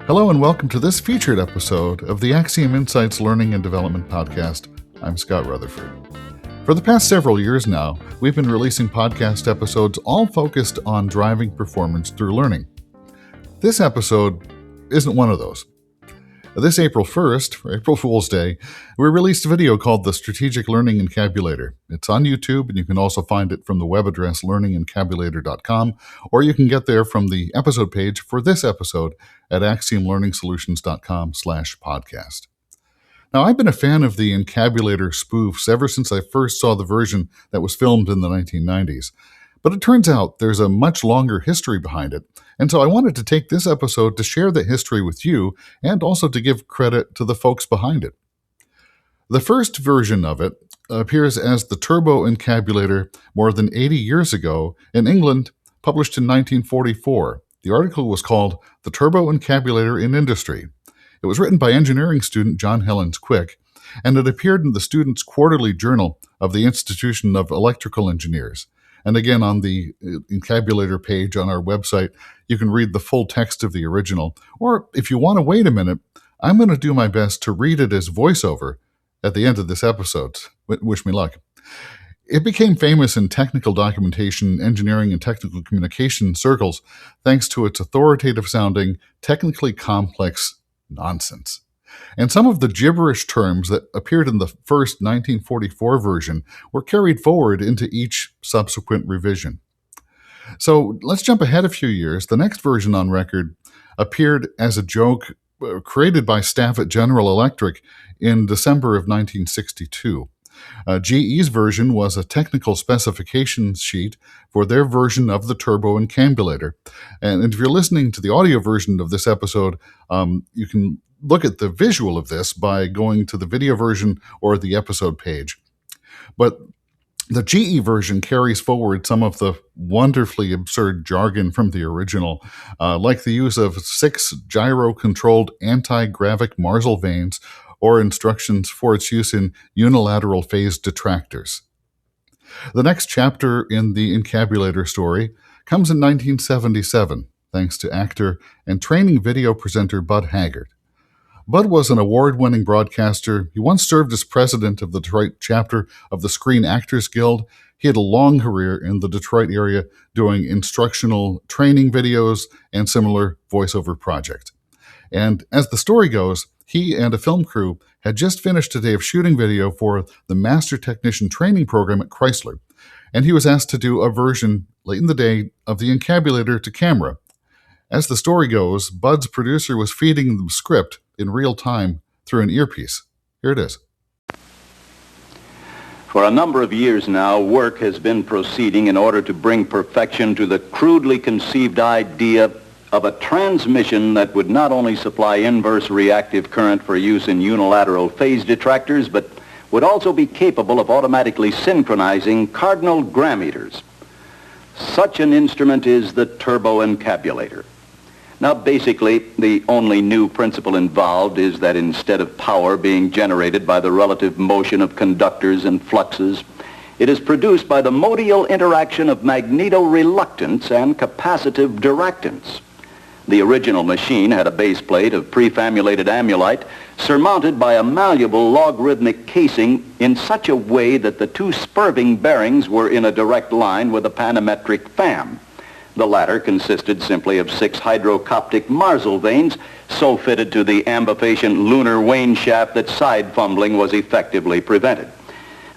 Hello and welcome to this featured episode of the AXIOM Insights Learning and Development Podcast. I'm Scott Rutherford. For the past several years now, we've been releasing podcast episodes all focused on driving performance through learning. This episode isn't one of those. This April 1st, for April Fool's Day, we released a video called the Strategic Learning Encabulator. It's on YouTube, and you can also find it from the web address learningencabulator.com, or you can get there from the episode page for this episode at axiomlearningsolutions.com/podcast. Now, I've been a fan of the Encabulator spoofs ever since I first saw the version that was filmed in the 1990s. But it turns out there's a much longer history behind it, and so I wanted to take this episode to share the history with you and also to give credit to the folks behind it. The first version of it appears as the Turboencabulator more than 80 years ago in England, published in 1944. The article was called The Turboencabulator in Industry. It was written by engineering student John Hellens Quick, and it appeared in the Students' Quarterly Journal of the Institution of Electrical Engineers. And again, on the Encabulator page on our website, you can read the full text of the original. Or if you want to wait a minute, I'm going to do my best to read it as voiceover at the end of this episode. Wish me luck. It became famous in technical documentation, engineering, and technical communication circles thanks to its authoritative-sounding, technically complex nonsense. And some of the gibberish terms that appeared in the first 1944 version were carried forward into each subsequent revision. So let's jump ahead a few years. The next version on record appeared as a joke created by staff at General Electric in December of 1962. GE's version was a technical specifications sheet for their version of the Turboencabulator. And if you're listening to the audio version of this episode, you can look at the visual of this by going to the video version or the episode page. But the GE version carries forward some of the wonderfully absurd jargon from the original, like the use of 6 gyro-controlled anti-gravic Marsal vanes or instructions for its use in unilateral phase detractors. The next chapter in the Encabulator story comes in 1977, thanks to actor and training video presenter Bud Haggard. Bud was an award-winning broadcaster. He once served as president of the Detroit chapter of the Screen Actors Guild. He had a long career in the Detroit area doing instructional training videos and similar voiceover projects. And as the story goes, he and a film crew had just finished a day of shooting video for the Master Technician Training Program at Chrysler. And he was asked to do a version late in the day of the Encabulator to camera. As the story goes, Bud's producer was feeding the script in real time through an earpiece. Here it is. For a number of years now, work has been proceeding in order to bring perfection to the crudely conceived idea of a transmission that would not only supply inverse reactive current for use in unilateral phase detractors, but would also be capable of automatically synchronizing cardinal grammeters. Such an instrument is the Turboencabulator. Now, basically, the only new principle involved is that instead of power being generated by the relative motion of conductors and fluxes, it is produced by the modial interaction of magneto-reluctance and capacitive diractance. The original machine had a base plate of prefamulated amulite surmounted by a malleable logarithmic casing in such a way that the 2 spurving bearings were in a direct line with a panametric fam. The latter consisted simply of 6 hydrocoptic Marsal vanes so fitted to the ambifacient lunar wane shaft that side fumbling was effectively prevented.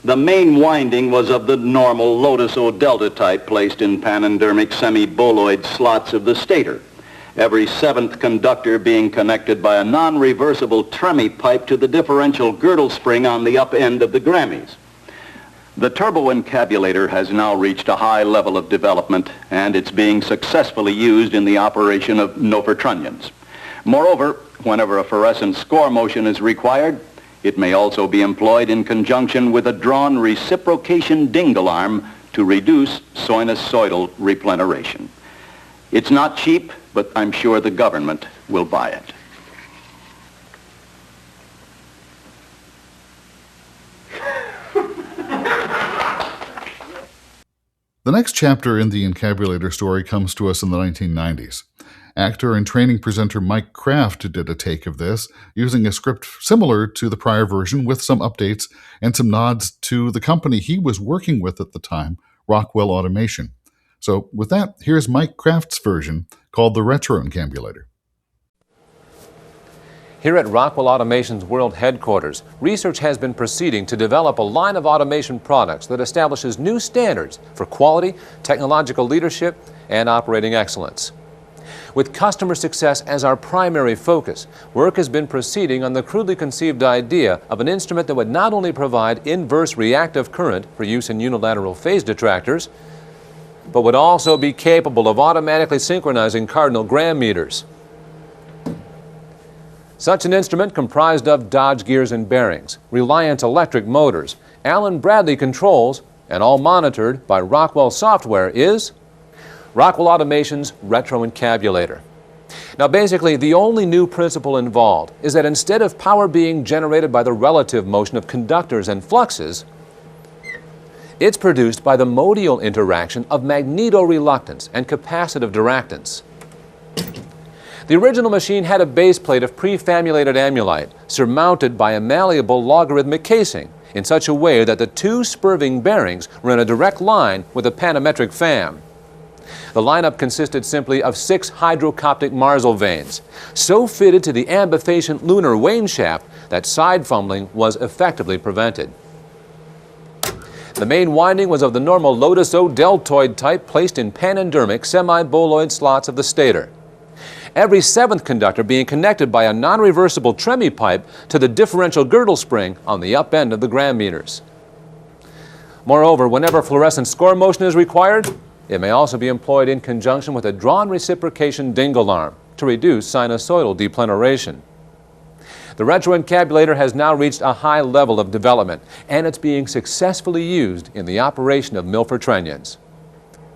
The main winding was of the normal Lotus O delta type placed in panendermic semi-boloid slots of the stator, every 7th conductor being connected by a non-reversible Tremie pipe to the differential girdle spring on the up end of the Grammys. The Turboencabulator has now reached a high level of development, and it's being successfully used in the operation of Nofertrunnions. Moreover, whenever a fluorescent score motion is required, it may also be employed in conjunction with a drawn reciprocation dingle arm to reduce sinusoidal repleneration. It's not cheap, but I'm sure the government will buy it. The next chapter in the Encabulator story comes to us in the 1990s. Actor and training presenter Mike Kraft did a take of this, using a script similar to the prior version with some updates and some nods to the company he was working with at the time, Rockwell Automation. So with that, here's Mike Kraft's version called the Turboencabulator. Here at Rockwell Automation's world headquarters, research has been proceeding to develop a line of automation products that establishes new standards for quality, technological leadership, and operating excellence. With customer success as our primary focus, work has been proceeding on the crudely conceived idea of an instrument that would not only provide inverse reactive current for use in unilateral phase detractors, but would also be capable of automatically synchronizing cardinal gram meters. Such an instrument, comprised of Dodge gears and bearings, Reliant electric motors, Allen Bradley controls, and all monitored by Rockwell software, is Rockwell Automation's Turboencabulator. Now basically, the only new principle involved is that instead of power being generated by the relative motion of conductors and fluxes, it's produced by the modial interaction of magnetoreluctance and capacitive diractance. The original machine had a base plate of prefamulated amulite surmounted by a malleable logarithmic casing in such a way that the two spurving bearings were in a direct line with a panametric fam. The lineup consisted simply of 6 hydrocoptic Marsal vanes, so fitted to the ambifacient lunar wane shaft that side fumbling was effectively prevented. The main winding was of the normal Lotus O deltoid type placed in panendermic semi-boloid slots of the stator, every 7th conductor being connected by a non-reversible Tremi pipe to the differential girdle spring on the up end of the gram meters. Moreover, whenever fluorescent score motion is required, it may also be employed in conjunction with a drawn reciprocation dingle arm to reduce sinusoidal deplenaration. The Turboencabulator has now reached a high level of development, and it's being successfully used in the operation of Milford trunnions.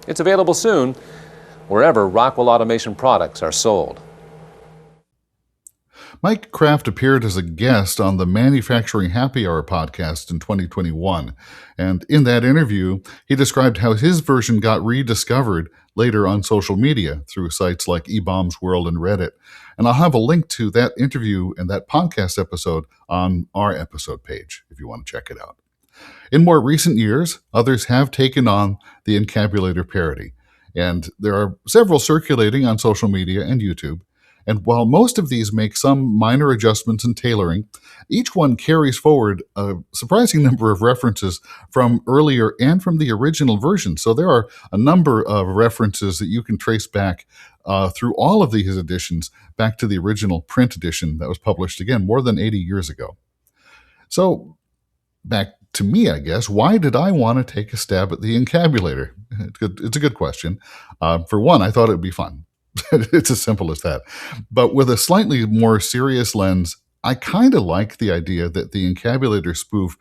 It's available soon wherever Rockwell Automation products are sold. Mike Kraft appeared as a guest on the Manufacturing Happy Hour podcast in 2021, and in that interview, he described how his version got rediscovered later on social media through sites like eBaum's World and Reddit. And I'll have a link to that interview and that podcast episode on our episode page if you want to check it out. In more recent years, others have taken on the encabulator parody, and there are several circulating on social media and YouTube. And while most of these make some minor adjustments and tailoring, each one carries forward a surprising number of references from earlier and from the original version. So there are a number of references that you can trace back through all of these editions back to the original print edition that was published, again, more than 80 years ago. So back to me, I guess, why did I want to take a stab at the encabulator? It's a good question. For one, I thought it would be fun. It's as simple as that. But with a slightly more serious lens, I kind of like the idea that the encabulator spoof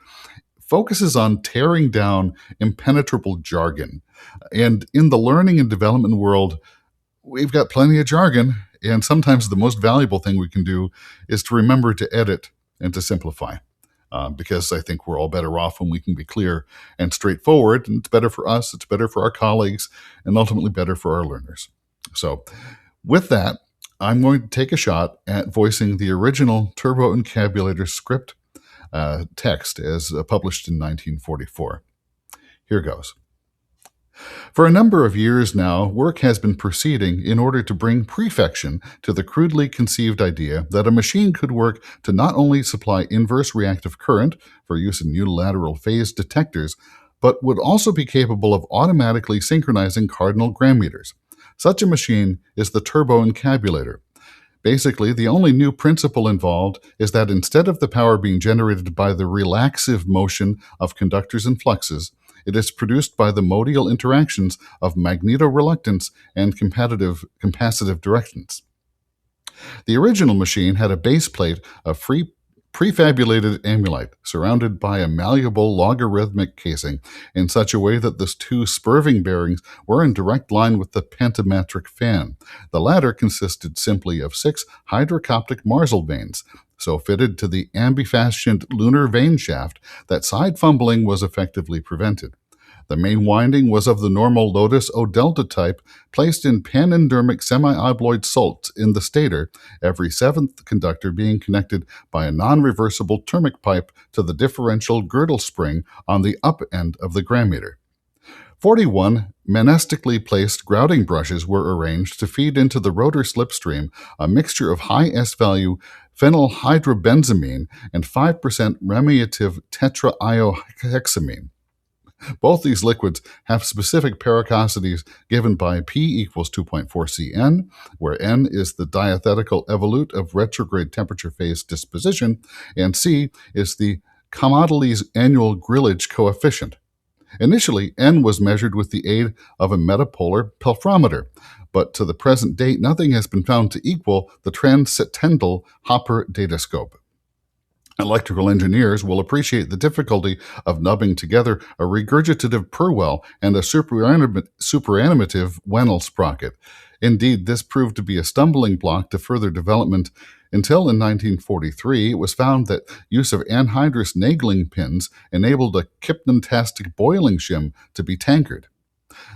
focuses on tearing down impenetrable jargon. And in the learning and development world, we've got plenty of jargon, and sometimes the most valuable thing we can do is to remember to edit and to simplify. Because I think we're all better off when we can be clear and straightforward, and it's better for us, it's better for our colleagues, and ultimately better for our learners. So with that, I'm going to take a shot at voicing the original Turboencabulator script text as published in 1944. Here goes. For a number of years now, work has been proceeding in order to bring prefection to the crudely conceived idea that a machine could work to not only supply inverse reactive current for use in unilateral phase detectors, but would also be capable of automatically synchronizing cardinal gram meters. Such a machine is the Turboencabulator. Basically, the only new principle involved is that instead of the power being generated by the relaxive motion of conductors and fluxes, it is produced by the modial interactions of magnetoreluctance and capacitive diractance. The original machine had a base plate of prefabulated amulite surrounded by a malleable logarithmic casing in such a way that the two spurving bearings were in direct line with the pentametric fan. The latter consisted simply of 6 hydrocoptic Marsal vanes, so fitted to the ambifacient lunar vane shaft that side fumbling was effectively prevented. The main winding was of the normal Lotus O-delta type, placed in panendermic semi-obloid salts in the stator, every seventh conductor being connected by a non-reversible thermic pipe to the differential girdle spring on the up end of the grammeter. 41 monastically placed grouting brushes were arranged to feed into the rotor slipstream a mixture of high S-value phenylhydrobenzamine and 5% remiative tetraiohexamine. Both these liquids have specific pericosities given by P equals 2.4 Cn, where N is the diathetical evolute of retrograde temperature phase disposition, and C is the Commodales annual grillage coefficient. Initially, N was measured with the aid of a metapolar pelfrometer, but to the present date, nothing has been found to equal the transcendental Hopper datascope. Electrical engineers will appreciate the difficulty of nubbing together a regurgitative Purwell and a superanimative Wennell sprocket. Indeed, this proved to be a stumbling block to further development until in 1943 it was found that use of anhydrous nagling pins enabled a Kipnentastic boiling shim to be tankered.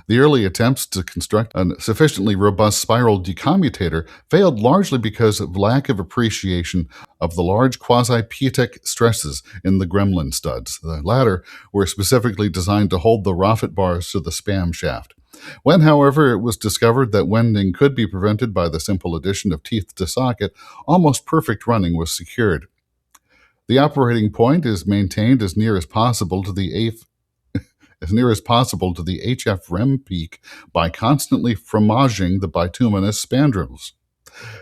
The early attempts to construct a sufficiently robust spiral decommutator failed largely because of lack of appreciation of the large quasi-Pietek stresses in the gremlin studs. The latter were specifically designed to hold the roffet bars to the spam shaft. When, however, it was discovered that wending could be prevented by the simple addition of teeth to socket, almost perfect running was secured. The operating point is maintained as near as possible to the HF rem peak by constantly fromaging the bituminous spandrels.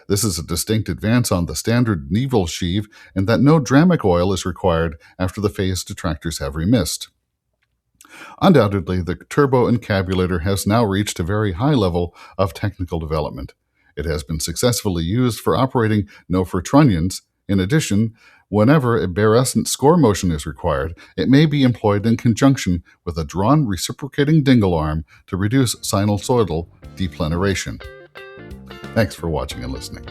This is a distinct advance on the standard Neville sheave in that no dramic oil is required after the phase detractors have remissed. Undoubtedly, the Turboencabulator has now reached a very high level of technical development. It has been successfully used for operating no-fur trunnions. In addition, whenever a barescent score motion is required, it may be employed in conjunction with a drawn reciprocating dingle arm to reduce sinusoidal depleneration. Thanks for watching and listening.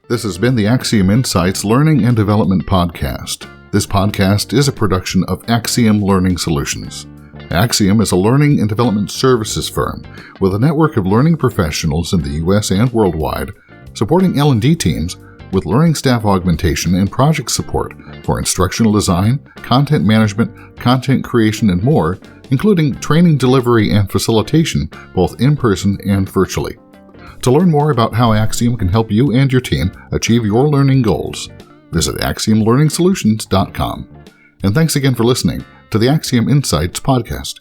This has been the AXIOM Insights Learning and Development Podcast. This podcast is a production of AXIOM Learning Solutions. AXIOM is a learning and development services firm with a network of learning professionals in the U.S. and worldwide, supporting L&D teams with learning staff augmentation and project support for instructional design, content management, content creation, and more, including training delivery and facilitation, both in person and virtually. To learn more about how AXIOM can help you and your team achieve your learning goals, visit AXIOMLearningsolutions.com. And thanks again for listening to the AXIOM Insights podcast.